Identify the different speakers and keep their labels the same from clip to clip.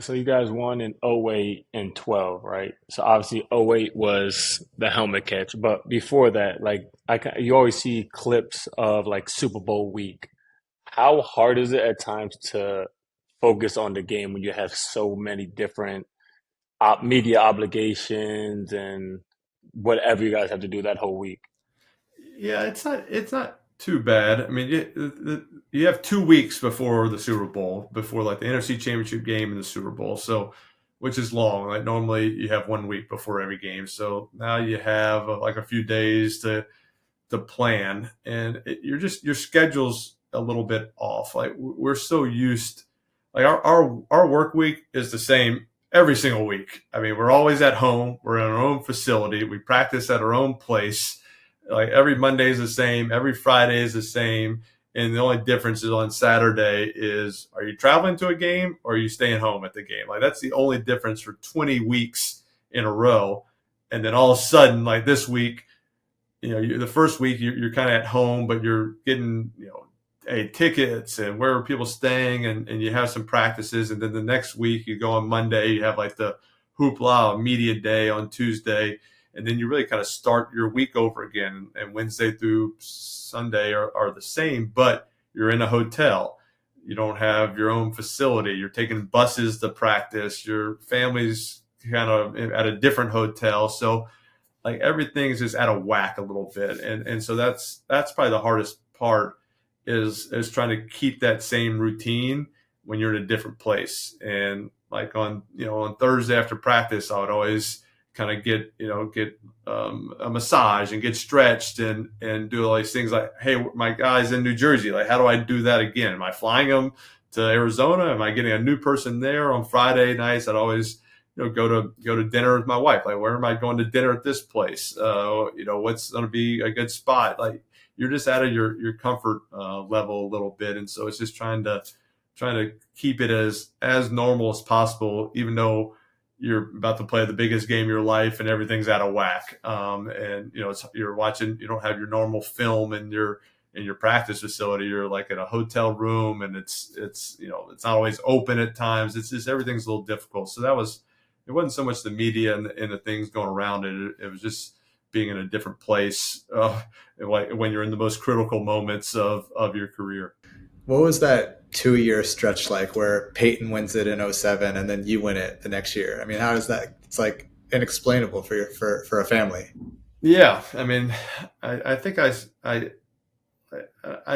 Speaker 1: So you guys won in '08 and 12, right? So obviously '08 was the helmet catch, but before that, like you always see clips of like Super Bowl week. How hard is it at times to focus on the game when you have so many different media obligations and whatever you guys have to do that whole week?
Speaker 2: Yeah, it's not too bad. I mean, you have 2 weeks before the Super Bowl, before like the NFC Championship game and the Super Bowl. So, which is long. Like normally you have 1 week before every game. So now you have like a few days to plan, and your schedule's a little bit off. Like we're so used, like our work week is the same every single week. I mean, we're always at home. We're in our own facility. We practice at our own place. Like every Monday is the same. Every Friday is the same. And the only difference is on Saturday is, are you traveling to a game or are you staying home at the game? Like that's the only difference for 20 weeks in a row. And then all of a sudden, like this week, the first week you're kind of at home, but you're getting, tickets and where are people staying, and you have some practices. And then the next week you go on Monday, you have like the hoopla media day on Tuesday. And then you really kind of start your week over again. And Wednesday through Sunday are the same, but you're in a hotel. You don't have your own facility. You're taking buses to practice. Your family's kind of at a different hotel. So like everything's just out of whack a little bit, and so that's probably the hardest part, is trying to keep that same routine when you're in a different place. And like on Thursday after practice, I would always kind of get a massage and get stretched and do all these things. Like, hey, my guy's in New Jersey, like how do I do that again? Am I flying them to Arizona? Am I getting a new person there? On Friday nights I'd always go to dinner with my wife. Like, where am I going to dinner at this place? What's going to be a good spot? Like, you're just out of your comfort level a little bit, and so it's just trying to keep it as normal as possible, even though you're about to play the biggest game of your life and everything's out of whack. And you're watching. You don't have your normal film in your practice facility. You're like in a hotel room, and it's not always open at times. It's just everything's a little difficult. So it wasn't so much the media and the things going around it. It was just being in a different place, when you're in the most critical moments of your career.
Speaker 3: What was that 2 year stretch like where Peyton wins it in '07 and then you win it the next year? I mean, how is that? It's like inexplainable for a family.
Speaker 2: Yeah, I mean, I think I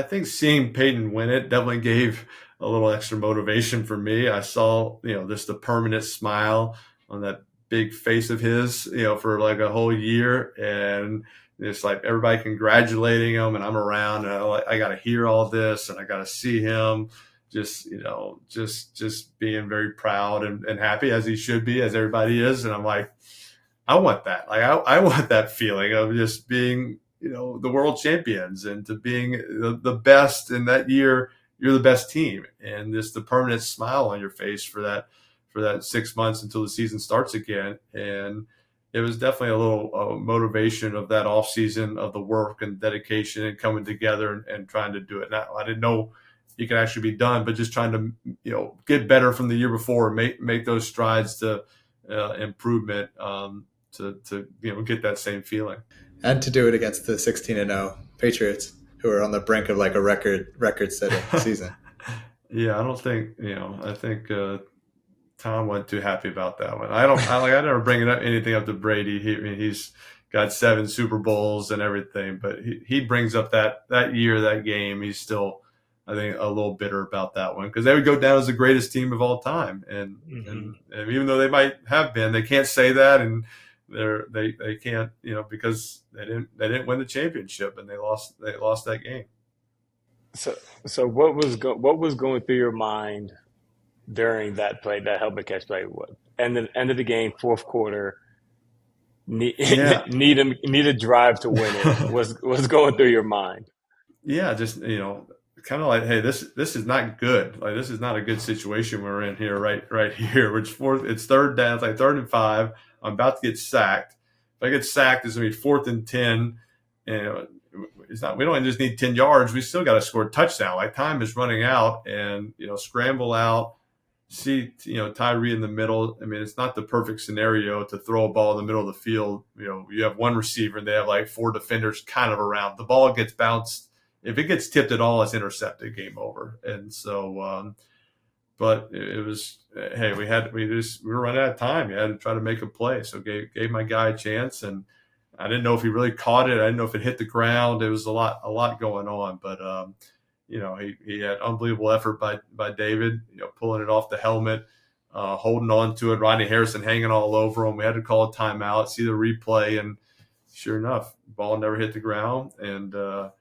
Speaker 2: think seeing Peyton win it definitely gave a little extra motivation for me. I saw, just the permanent smile on that big face of his, for like a whole year, and it's like everybody congratulating him, and I'm around, and I got to hear all this, and I got to see him, just being very proud and happy, as he should be, as everybody is, and I'm like, I want that. Like I want that feeling of just being, the world champions, and to being the best in that year. You're the best team, and just the permanent smile on your face for that 6 months until the season starts again. And it was definitely a little motivation of that off season, of the work and dedication and coming together and trying to do it. Now, I didn't know it could actually be done, but just trying to get better from the year before, and make those strides to improvement, to get that same feeling.
Speaker 3: And to do it against the 16-0 Patriots, who are on the brink of like a record-setting season.
Speaker 2: Yeah, I don't think I think Tom wasn't too happy about that one. I never bring it up anything up to Brady. I mean, he's got 7 Super Bowls and everything, but he brings up that year, that game. He's still, I think, a little bitter about that one, because they would go down as the greatest team of all time, and
Speaker 1: Hmm.
Speaker 2: and even though they might have been, they can't say that, and they can't, because they didn't win the championship, and they lost that game.
Speaker 1: So, so what was going through your mind during that play, that helmet catch play? What end of the game, fourth quarter, need
Speaker 2: Yeah.
Speaker 1: need a drive to win it. Was going through your mind?
Speaker 2: Yeah, just kind of like, hey, this is not good. Like, this is not a good situation we're in here, right here. Which fourth? It's third down. It's like 3rd and 5. I'm about to get sacked. If I get sacked, it's gonna be 4th and 10. And it's not. We don't just need 10 yards. We still got to score a touchdown. Like, time is running out, and scramble out. see, Tyree in the middle. I mean, it's not the perfect scenario to throw a ball in the middle of the field. You have one receiver and they have like four defenders kind of around. The ball gets bounced. If it gets tipped at all, it's intercepted, game over. And so, but it was, hey, we were running out of time. You had to try to make a play. So gave my guy a chance, and I didn't know if he really caught it. I didn't know if it hit the ground. It was a lot going on, but he had unbelievable effort by David, pulling it off the helmet, holding on to it. Rodney Harrison hanging all over him. We had to call a timeout, see the replay, and sure enough, ball never hit the ground. And a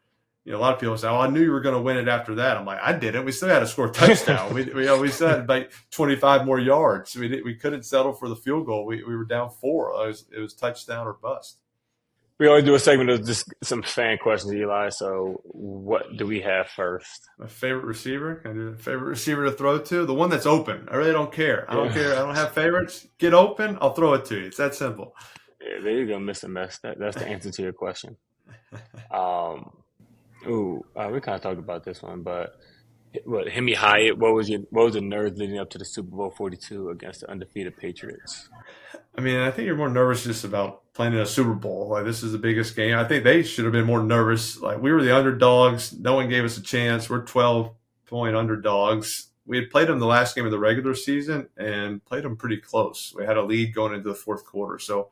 Speaker 2: lot of people say, "Oh, I knew you were going to win it after that." I'm like, I didn't. We still had to score a touchdown. we still had like 25 more yards. We couldn't settle for the field goal. We were down 4. It was touchdown or bust.
Speaker 1: We always do a segment of just some fan questions, Eli. So what do we have first?
Speaker 2: My favorite receiver? Can I do the favorite receiver to throw to? The one that's open. I really don't care. I don't care. I don't have favorites. Get open. I'll throw it to you. It's that simple.
Speaker 1: Yeah, there you go, Mr. Mess. That's the answer to your question. We kind of talked about this one, but Hemi Hyatt, what was the nerves leading up to the Super Bowl 42 against the undefeated Patriots?
Speaker 2: I mean, I think you're more nervous just about playing in a Super Bowl. Like, this is the biggest game. I think they should have been more nervous. Like, we were the underdogs. No one gave us a chance. We're 12-point underdogs. We had played them the last game of the regular season and played them pretty close. We had a lead going into the fourth quarter. So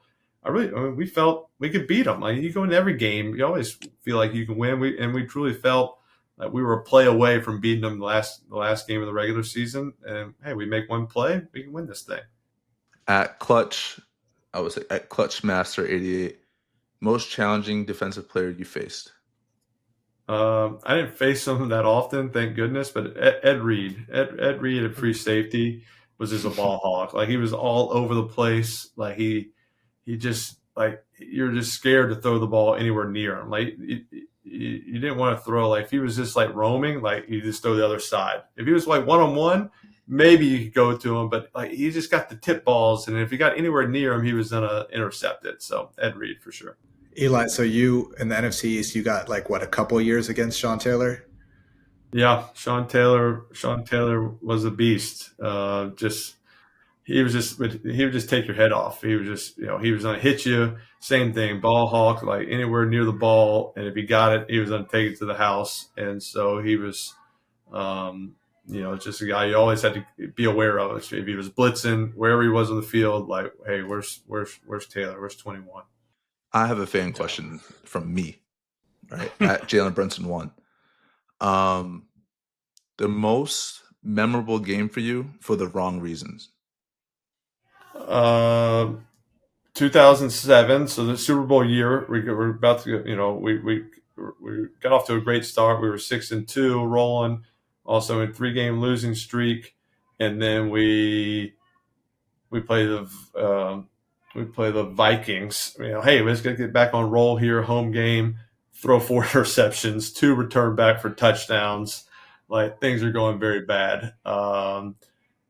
Speaker 2: we felt we could beat them. Like, you go into every game, you always feel like you can win. We truly felt like we were a play away from beating them the last game of the regular season. And hey, we make one play, we can win this thing.
Speaker 4: At Clutch, I would say at Clutch Master 88, most challenging defensive player you faced?
Speaker 2: I didn't face him that often, thank goodness. But Ed Reed at free safety was just a ball hawk. Like, he was all over the place. Like, he just, like, you're just scared to throw the ball anywhere near him. Like, you didn't want to throw. Like, if he was just like roaming, like, you just throw the other side. If he was like one-on-one, maybe you could go to him, but like, he just got the tip balls, and if you got anywhere near him, he was gonna intercept it. So Ed Reed for sure.
Speaker 3: Eli, so you in the NFC East, you got like what, a couple years against Sean Taylor?
Speaker 2: Yeah, Sean Taylor was a beast. He would just take your head off. He was just, he was gonna hit you. Same thing, ball hawk, like anywhere near the ball, and if he got it, he was gonna take it to the house. And so he was, just a guy you always had to be aware of. If he was blitzing, wherever he was on the field, like, hey, where's Taylor? Where's 21?
Speaker 4: I have a fan question from me, right? At Jalen Brunson 1. The most memorable game for you for the wrong reasons?
Speaker 2: 2007, so the Super Bowl year. We're about to we got off to a great start. We were 6-2, rolling, also in 3-game losing streak, and then we play the Vikings. Hey, let's get back on roll here. Home game, throw 4 interceptions, 2 return back for touchdowns. Like, things are going very bad, and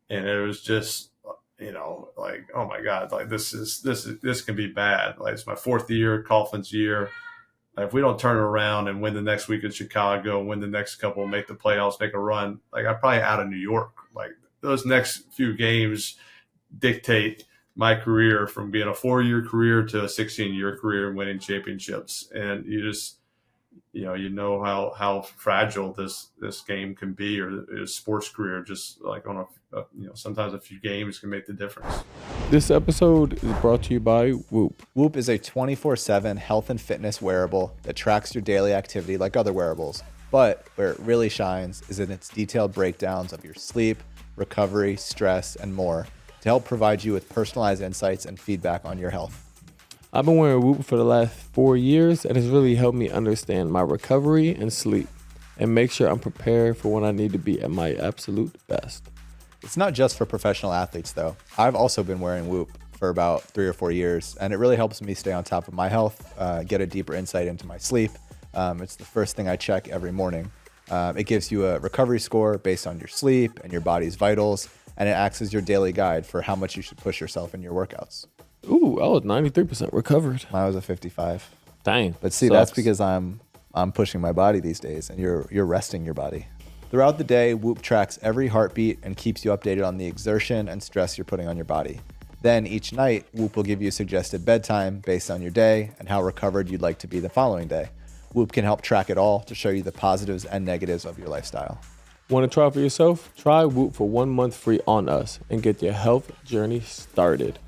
Speaker 2: it was just, like, oh my God, like, this can be bad. Like, it's my 4th year, Coughlin's year. Like, if we don't turn it around and win the next week in Chicago, win the next couple, make the playoffs, make a run, like, I'm probably out of New York. Like, those next few games dictate my career from being a 4-year career to a 16-year career and winning championships. And you just, how fragile this game can be, or a sports career, just like on sometimes a few games can make the difference.
Speaker 5: This episode is brought to you by Whoop.
Speaker 6: Whoop is a 24/7 health and fitness wearable that tracks your daily activity like other wearables. But where it really shines is in its detailed breakdowns of your sleep, recovery, stress, and more to help provide you with personalized insights and feedback on your health.
Speaker 5: I've been wearing Whoop for the last 4 years, and it's really helped me understand my recovery and sleep and make sure I'm prepared for when I need to be at my absolute best.
Speaker 6: It's not just for professional athletes, though. I've also been wearing Whoop for about 3 or 4 years, and it really helps me stay on top of my health, get a deeper insight into my sleep. It's the first thing I check every morning. It gives you a recovery score based on your sleep and your body's vitals, and it acts as your daily guide for how much you should push yourself in your workouts.
Speaker 5: Ooh, I was 93% recovered.
Speaker 6: Mine was a 55.
Speaker 5: Dang.
Speaker 6: But see,
Speaker 5: sucks.
Speaker 6: that's because I'm pushing my body these days, and you're resting your body. Throughout the day, Whoop tracks every heartbeat and keeps you updated on the exertion and stress you're putting on your body. Then each night, Whoop will give you a suggested bedtime based on your day and how recovered you'd like to be the following day. Whoop can help track it all to show you the positives and negatives of your lifestyle.
Speaker 5: Want to try for yourself? Try Whoop for 1 month free on us and get your health journey started.